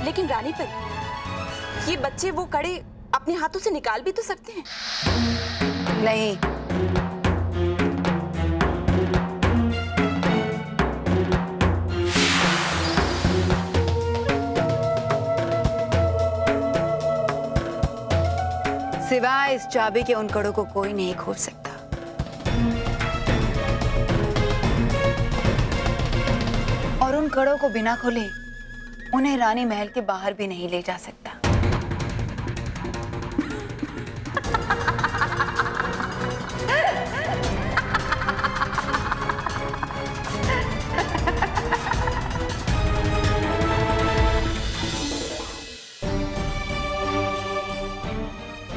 लेकिन रानी परी, ये बच्चे वो कड़े अपने हाथों से निकाल भी तो सकते हैं। नहीं, सिवाय इस चाबी के उन कड़ों को कोई नहीं खोल सकता। और उन कड़ों को बिना खोले उन्हें रानी महल के बाहर भी नहीं ले जा सकता।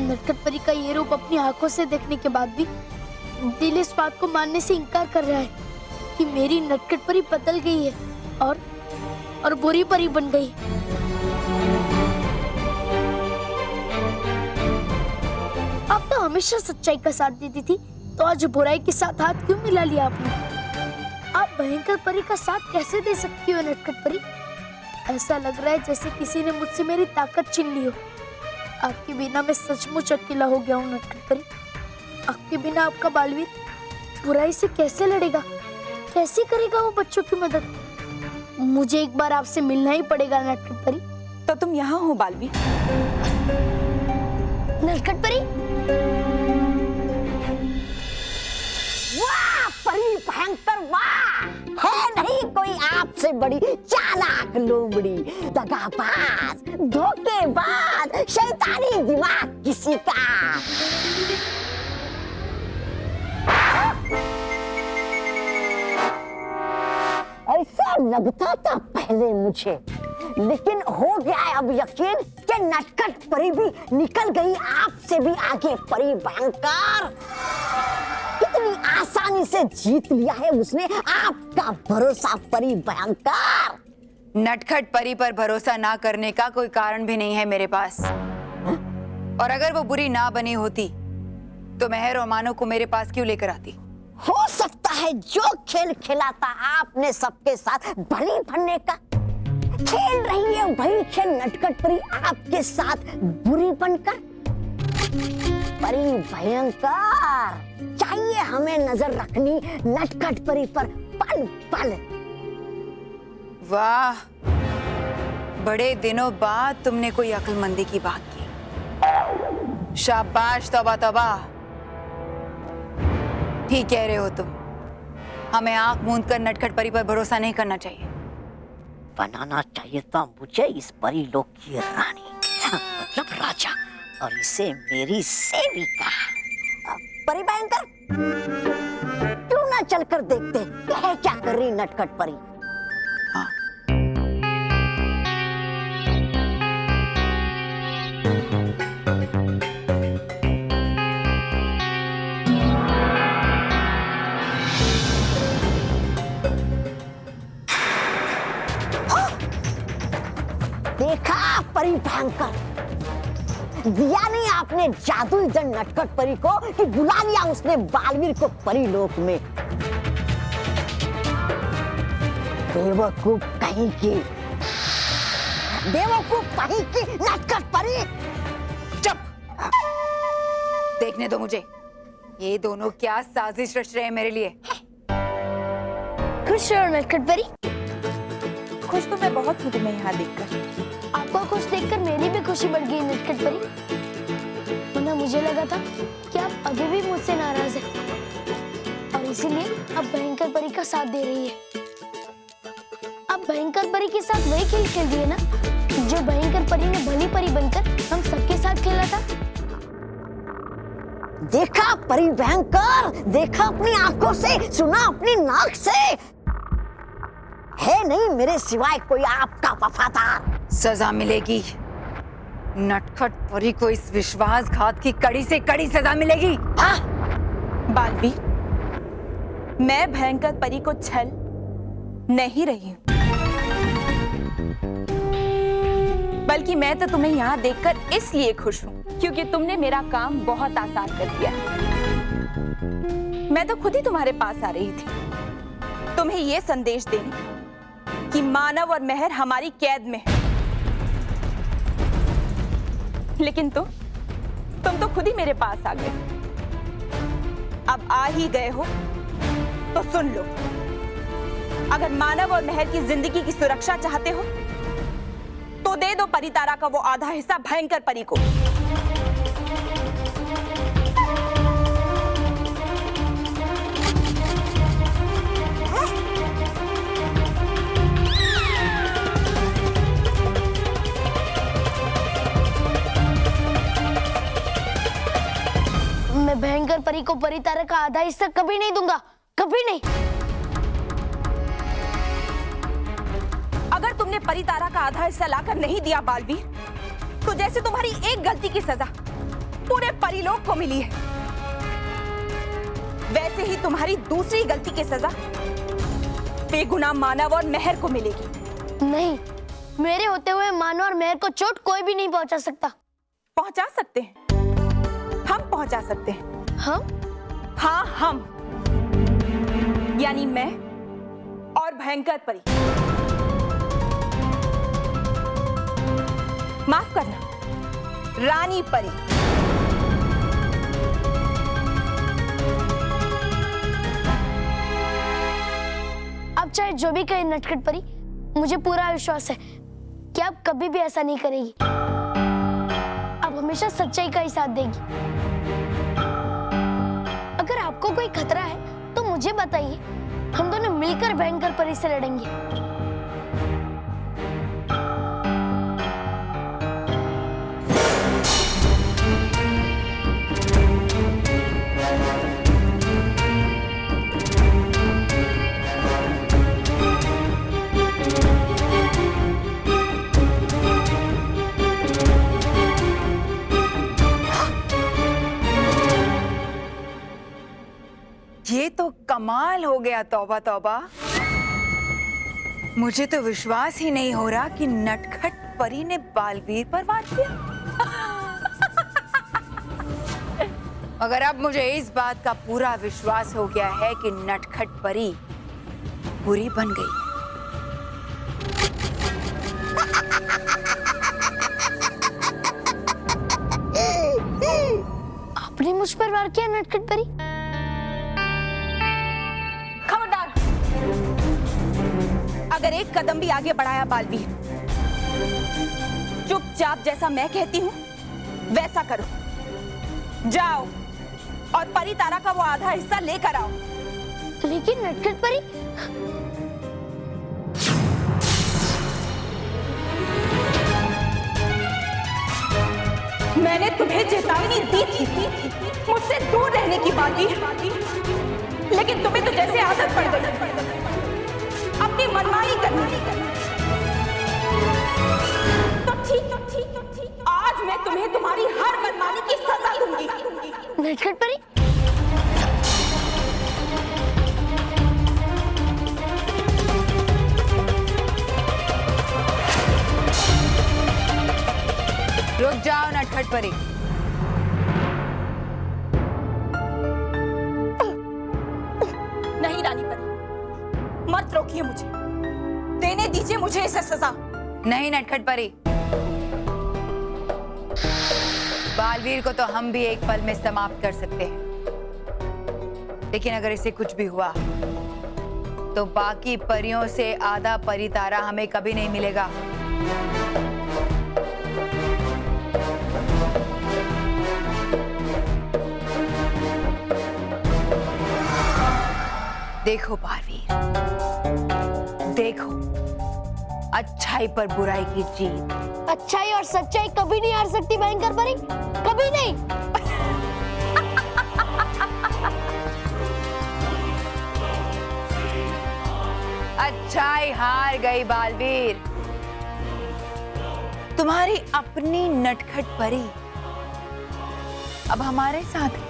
नटखट परी का ये रूप अपनी आंखों से देखने के बाद भी दिल इस बात को मानने से इनकार कर रहा है कि मेरी नटखट परी बदल गई है और बुरी परी बन गई। आप तो हमेशा सच्चाई का साथ देती थी, तो आज बुराई के साथ हाथ क्यों मिला लिया आपने? आप भयंकर परी का साथ कैसे दे सकती हो नटखट परी? ऐसा लग रहा है जैसे किसी ने मुझसे मेरी ताकत छीन ली हो। आपके बिना मैं सचमुच अकेला हो गया हूँ नटखट परी। आपके बिना आपका बालवीर बुराई से कैसे लड़ेगा, कैसे करेगा वो बच्चों की मदद? मुझे एक बार आपसे मिलना ही पड़ेगा नटखट परी। तो तुम यहाँ हो बालवीर? नटखट परी, वाह परी भयंकर वाह! है नहीं कोई आपसे बड़ी चालाक लोमड़ी, दगाबाज, धोखेबाज, शैतानी दिमाग किसी का। ऐसा लगता था पहले मुझे, लेकिन हो गया है अब यकीन कि नटखट परी भी निकल गई आपसे भी आगे। परी भयंकर कितनी आसानी से जीत लिया है उसने आपका भरोसा। परी भयंकर, नटखट परी पर भरोसा ना करने का कोई कारण भी नहीं है मेरे पास। और अगर वो बुरी ना बनी होती तो मेहर और मानो को मेरे पास क्यों लेकर आती? हो सकता है जो खेल खेला था आपने सबके साथ भली बनने का, खेल रही है वही खेल नटखट परी आपके साथ बुरी बनकर। परी भयंकर, चाहिए हमें नजर रखनी नटखट परी पर पल पल। वाह, बड़े दिनों बाद तुमने कोई अक्लमंदी की बात की। शाबाश, तौबा तौबा। ठीक कह रहे हो तुम, हमें आंख मूंद कर नटखट परी पर भरोसा नहीं करना चाहिए। बनाना चाहिए था मुझे इस परी लोक की रानी, मतलब राजा, और इसे मेरी सेविका। परी भयंकर, क्यों ना चलकर देखते हैं क्या कर रही नटखट परी। हाँ। देखा परी भयंकर, दिया नहीं आपने जादुई दंड नटखट परी को कि बुला लिया उसने बालवीर को परी लोक में। बेवकूफ कहीं की, बेवकूफ कहीं की नटखट परी। चुप! देखने दो मुझे, ये दोनों क्या साजिश रच रहे हैं मेरे लिए। खुश रहो नटखट परी। खुश तो मैं बहुत हूँ तुम्हें यहाँ देखकर। आपको खुश देखकर मेरी भी खुशी बढ़ गई नटखट परी। वरना मुझे लगा था कि आप अभी भी मुझसे नाराज हैं और इसीलिए आप भयंकर परी का साथ दे रही है। आप भयंकर परी के साथ वही खेल खेल दिए ना जो भयंकर परी ने भली परी बनकर हम सबके साथ खेला था। देखा परी भयंकर, देखा अपनी आंखों से, सुना अपनी नाक से, है नहीं मेरे सिवाय कोई आपका वफादार। सजा मिलेगी नटखट परी को, इस विश्वासघात की कड़ी से कड़ी सजा मिलेगी। हाँ? बालवीर, मैं भयंकर परी को छल नहीं रही हूं, बल्कि मैं तो तुम्हें यहाँ देखकर इसलिए खुश हूँ क्योंकि तुमने मेरा काम बहुत आसान कर दिया। मैं तो खुद ही तुम्हारे पास आ रही थी तुम्हें ये संदेश देने कि मानव और मेहर हमारी कैद में है लेकिन तुम तो खुद ही मेरे पास आ गए। अब आ ही गए हो तो सुन लो, अगर मानव और महर की जिंदगी की सुरक्षा चाहते हो तो दे दो परितारा का वो आधा हिस्सा भयंकर परी को। मैं भयंकर परी को परितारा का आधा हिस्सा कभी नहीं दूंगा, कभी नहीं। अगर तुमने परितारा का आधा हिस्सा लाकर नहीं दिया बालवीर, तो जैसे तुम्हारी एक गलती की सजा पूरे परिलोक को मिली है, वैसे ही तुम्हारी दूसरी गलती की सजा बेगुनाह मानव और महर को मिलेगी। नहीं, मेरे होते हुए मानव और महर को चोट कोई भी नहीं पहुंचा सकता। पहुंचा सकते हैं, हम पहुंचा सकते हैं। हम? हाँ, हम यानी मैं और भयंकर परी। माफ करना, रानी परी। अब चाहे जो भी कहे नटखट परी, मुझे पूरा विश्वास है कि आप कभी भी ऐसा नहीं करेगी। आप हमेशा सच्चाई का ही साथ देगी। अगर आपको कोई खतरा है तो मुझे बताइए, हम दोनों मिलकर भयंकर परी से लड़ेंगे। ये तो कमाल हो गया। तौबा तौबा, मुझे तो विश्वास ही नहीं हो रहा कि नटखट परी ने बालवीर पर वार किया। मगर अब मुझे इस बात का पूरा विश्वास हो गया है कि नटखट परी बुरी बन गई। आपने मुझ पर वार किया नटखट परी? खबरदार, अगर एक कदम भी आगे बढ़ाया बालवीर, चुपचाप जैसा मैं कहती हूँ वैसा करो। जाओ और परितारा का वो आधा हिस्सा लेकर आओ। लेकिन नटखट परी, मैंने तुम्हें चेतावनी दी थी मुझसे दूर रहने की बालवीर, लेकिन तुम्हें तो जैसे आदत पड़ गई अपनी मनमानी करने। तो ठीक, आज मैं तुम्हें तुम्हारी हर मनमानी की सजा दूंगी। नटखट परी, रुक जाओ नटखट परी। नहीं रानी परी, मत रोकिए मुझे, देने दीजिए मुझे इसे सजा। नहीं नटखट परी, बालवीर को तो हम भी एक पल में समाप्त कर सकते हैं, लेकिन अगर इसे कुछ भी हुआ तो बाकी परियों से आधा परितारा हमें कभी नहीं मिलेगा। देखो बालवीर, देखो, अच्छाई पर बुराई की जीत। अच्छाई और सच्चाई कभी नहीं हार सकती भयंकर परी, कभी नहीं। अच्छाई हार गई बालवीर। तुम्हारी अपनी नटखट परी अब हमारे साथ है।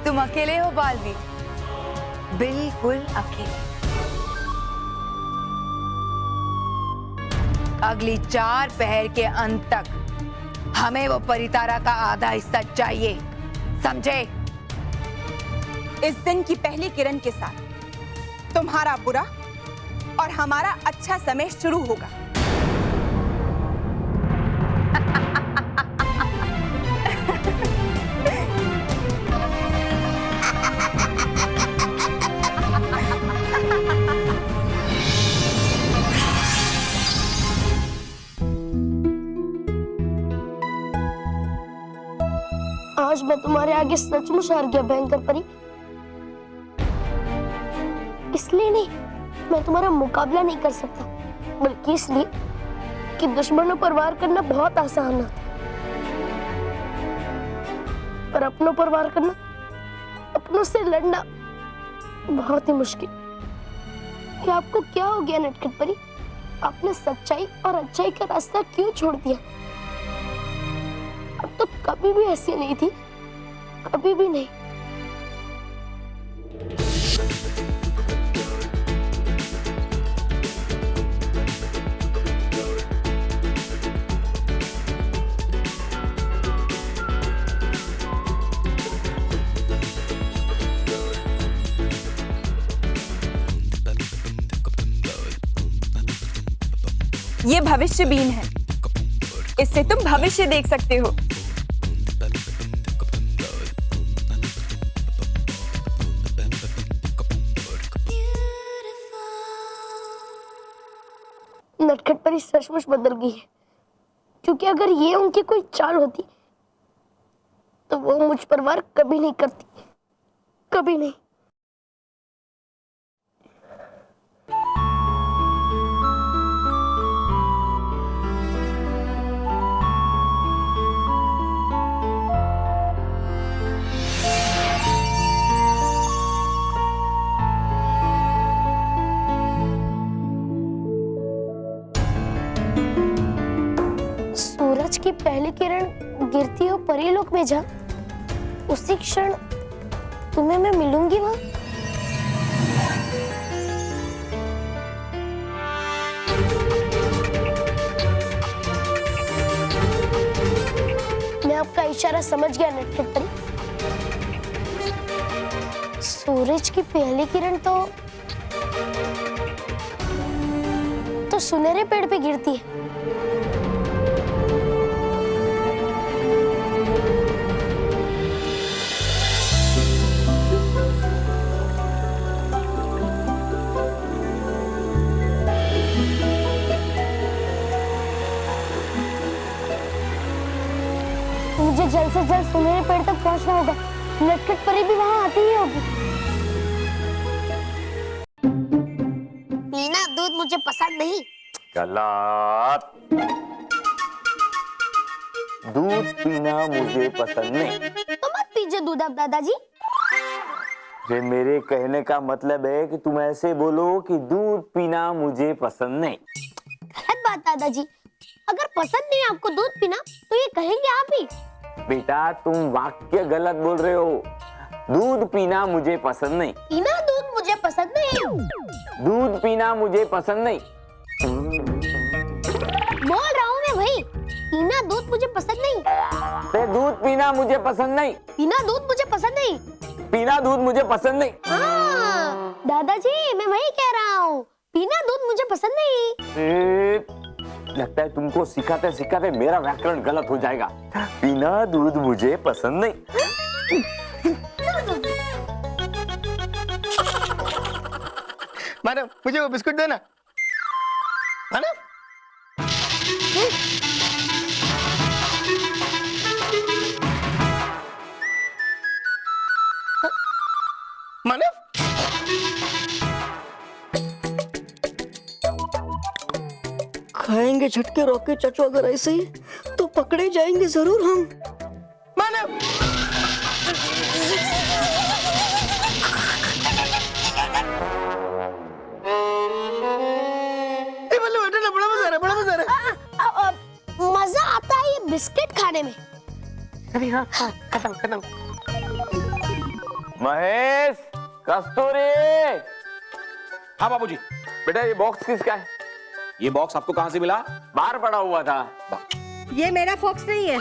तुम अकेले हो बालवीर, बिल्कुल अकेले। अगली 4 पहर के अंत तक हमें वो परितारा का आधा हिस्सा चाहिए, समझे? इस दिन की पहली किरण के साथ तुम्हारा बुरा और हमारा अच्छा समय शुरू होगा। आज मैं तुम्हारे आगे सचमुच हार गया भयंकर परी। इसलिए नहीं मैं तुम्हारा मुकाबला नहीं कर सकता, बल्कि इसलिए कि दुश्मनों पर वार करना बहुत आसान है, पर अपनों पर वार करना, अपनों से लड़ना बहुत ही मुश्किल। कि आपको क्या हो गया नटखट परी? आपने सच्चाई और अच्छाई का रास्ता क्यों छोड़ दिया? अब तो कभी भी ऐसी नहीं थी, कभी भी नहीं। ये भविष्य बीन है, इससे तुम भविष्य देख सकते हो। नटखट परी सचमुच बदल गई है, क्योंकि अगर ये उनकी कोई चाल होती तो वो मुझ पर वार कभी नहीं करती, कभी नहीं। सूरज की पहली किरण गिरती हो परीलोक में जा, उसी क्षण तुम्हें मैं मिलूंगी वहां। मैं आपका इशारा समझ गया नटखट परी। सूरज की पहली किरण तो सुनहरे पेड़ पे गिरती है। मुझे जल्द से जल्द सुनहरे पेड़ तक पहुंचना होगा। नटखट परी भी वहां आती ही होगी। पीना दूध मुझे पसंद नहीं। गलत। दूध पीना मुझे पसंद नहीं। तो मत पीजिए दूध अब दादाजी। ये मेरे कहने का मतलब है कि तुम ऐसे बोलो कि दूध पीना मुझे पसंद नहीं। गलत बात दादाजी, अगर पसंद नहीं आपको दूध पीना तो ये कहेंगे आप ही। बेटा तुम वाक्य गलत बोल रहे हो। दूध पीना मुझे पसंद नहीं। पीना दूध मुझे पसंद नहीं। दूध पीना मुझे पसंद नहीं। बोल रहा हूँ मैं वही, पीना दूध मुझे पसंद नहीं। ते दूध पीना मुझे पसंद नहीं। पीना दूध मुझे पसंद नहीं। पीना दूध मुझे पसंद नहीं। हाँ, दादाजी मैं वही कह रहा हूँ, पीना दूध मुझे पसंद नहीं। लगता है तुमको सिखाते सिखाते मेरा व्याकरण गलत हो जाएगा। पीना दूध मुझे पसंद नहीं। मैडम मुझे वो बिस्कुट देना। मैडम मैडम खाएंगे झटके रोके चचो, अगर ऐसे ही तो पकड़े जाएंगे जरूर हम। मैडम बड़ा मजा आ रहा है, बड़ा मजा आ रहा है। मजा आता है ये बिस्किट खाने में। अरे हाँ हाँ, खत्म खत्म। महेश, कस्तूरी। हाँ बाबूजी। बेटा ये बॉक्स किसका है? ये बॉक्स आपको कहाँ से मिला? बाहर पड़ा हुआ था। ये मेरा फॉक्स नहीं है।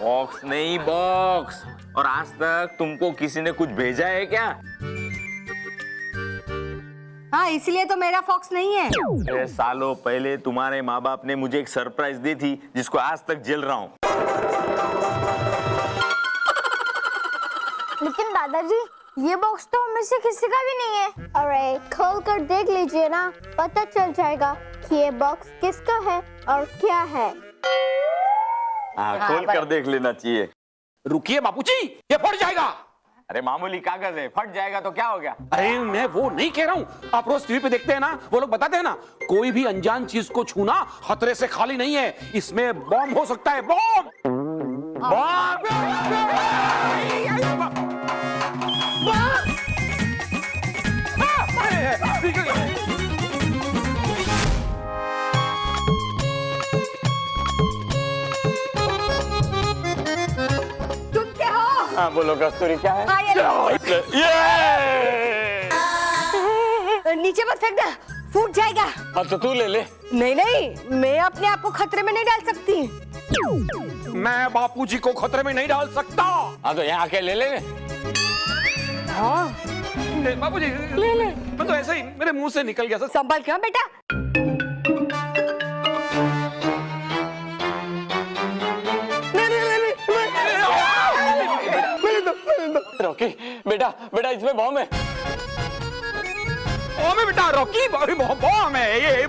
बॉक्स नहीं, बॉक्स। और आज तक तुमको किसी ने कुछ भेजा है क्या? हाँ, इसलिए तो मेरा फॉक्स नहीं है। अरे सालों पहले तुम्हारे माँ बाप ने मुझे एक सरप्राइज दी थी जिसको आज तक झेल रहा हूँ। लेकिन दादाजी ये बॉक्स तो हम में से किसी का भी नहीं है। अरे खोल कर देख लीजिए ना, पता चल जाएगा कि ये बॉक्स किसका है और क्या है। हाँ, खोल कर देख लेना चाहिए। रुकिए बापूजी, ये फट जाएगा। अरे मामूली कागज है, फट जाएगा तो क्या हो गया? अरे मैं वो नहीं कह रहा हूँ। आप रोज टीवी पे देखते हैं ना, वो लोग बताते हैं ना, कोई भी अनजान चीज को छूना खतरे से खाली नहीं है। इसमें बॉम्ब हो सकता है, बॉम्ब। तुम क्या हो? हाँ बोलो कस्तूरी, क्या है? नीचे मत फेंकना, फूट जाएगा। हाँ तो तू ले ले। नहीं नहीं, मैं अपने आप को खतरे में नहीं डाल सकती। मैं बापूजी को खतरे में नहीं डाल सकता। हाँ तो यहाँ आके ले ले। हाँ, बापूजी ले ले। मैं तो ऐसे ही मेरे मुंह से निकल गया। संभल क्यों बेटा? रॉकी बेटा, बेटा इसमें बॉम्ब है। बॉम्ब है बेटा, रॉकी बॉम्ब है ये।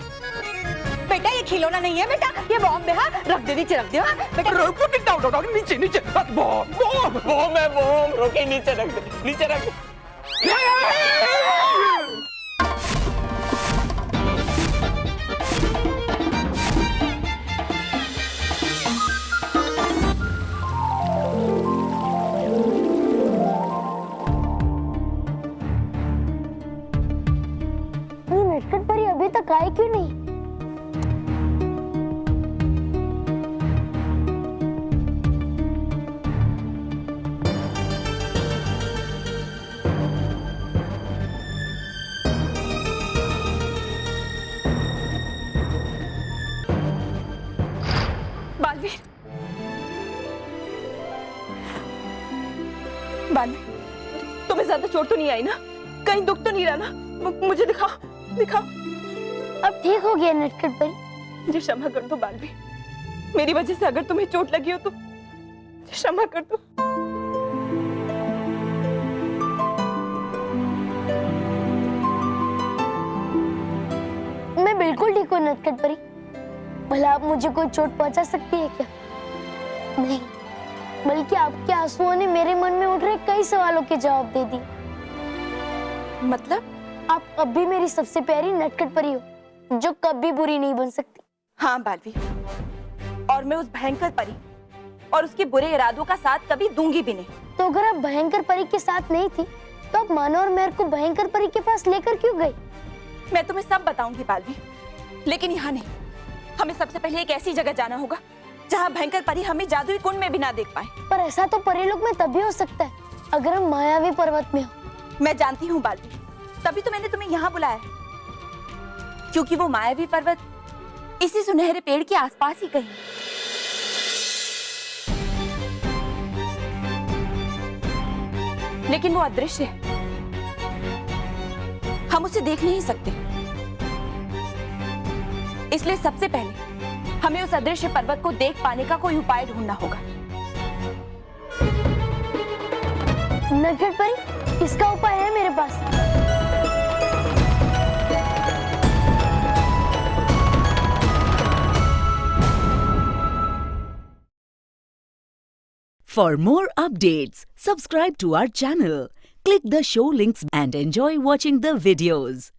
बेटा ये खिलौना नहीं है बेटा, ये बॉम्ब है। हाँ, रख दे नीचे, रख दे। हाँ बेटा, नीचे नीचे बॉम्ब बॉम्ब बॉम्ब है, बॉम्ब। रॉकी नीचे रख दे, नीचे रख दे। नटखट परी अभी तक आई क्यों नहीं? बालवीर, बालवीर, तुम्हें ज्यादा चोट तो नहीं आई ना? कहीं दुख तो नहीं रहा ना? मुझे दिखाओ, दिखाओ। अब ठीक हो गया नटखट परी। मुझे क्षमा कर दो बालवीर, मेरी वजह से अगर तुम्हें चोट लगी हो तो क्षमा कर दो। मैं बिल्कुल ठीक हूँ नटखट परी। भला आप मुझे कोई चोट पहुंचा सकती है क्या? नहीं, बल्कि आपके आंसुओं ने मेरे मन में उठ रहे कई सवालों के जवाब दे दिए। मतलब? आप अब भी मेरी सबसे प्यारी नटखट परी हो, जो कभी बुरी नहीं बन सकती। हाँ बालवीर, और मैं उस भयंकर परी और उसके बुरे इरादों का साथ कभी दूंगी भी नहीं। तो अगर आप भयंकर परी के साथ नहीं थी, तो आप मानो और मेहर को भयंकर परी के पास लेकर क्यों गई? मैं तुम्हें सब बताऊंगी बालवीर, लेकिन यहाँ नहीं। हमें सबसे पहले एक ऐसी जगह जाना होगा जहाँ भयंकर परी हमें जादुई कुंड में भी ना देख पाए। पर ऐसा तो परीलोक में तभी हो सकता है अगर हम मायावी पर्वत में हो। मैं जानती हूँ बालवीर, तभी तो मैंने तुम्हें यहाँ बुलाया है, क्योंकि वो मायावी पर्वत इसी सुनहरे पेड़ के आसपास ही कहीं। लेकिन वो अदृश्य है, हम उसे देख नहीं सकते। इसलिए सबसे पहले हमें उस अदृश्य पर्वत को देख पाने का कोई उपाय ढूंढना होगा। नटखट परी, इसका उपाय है मेरे पास। For more updates, subscribe to our channel, click the show links and enjoy watching the videos.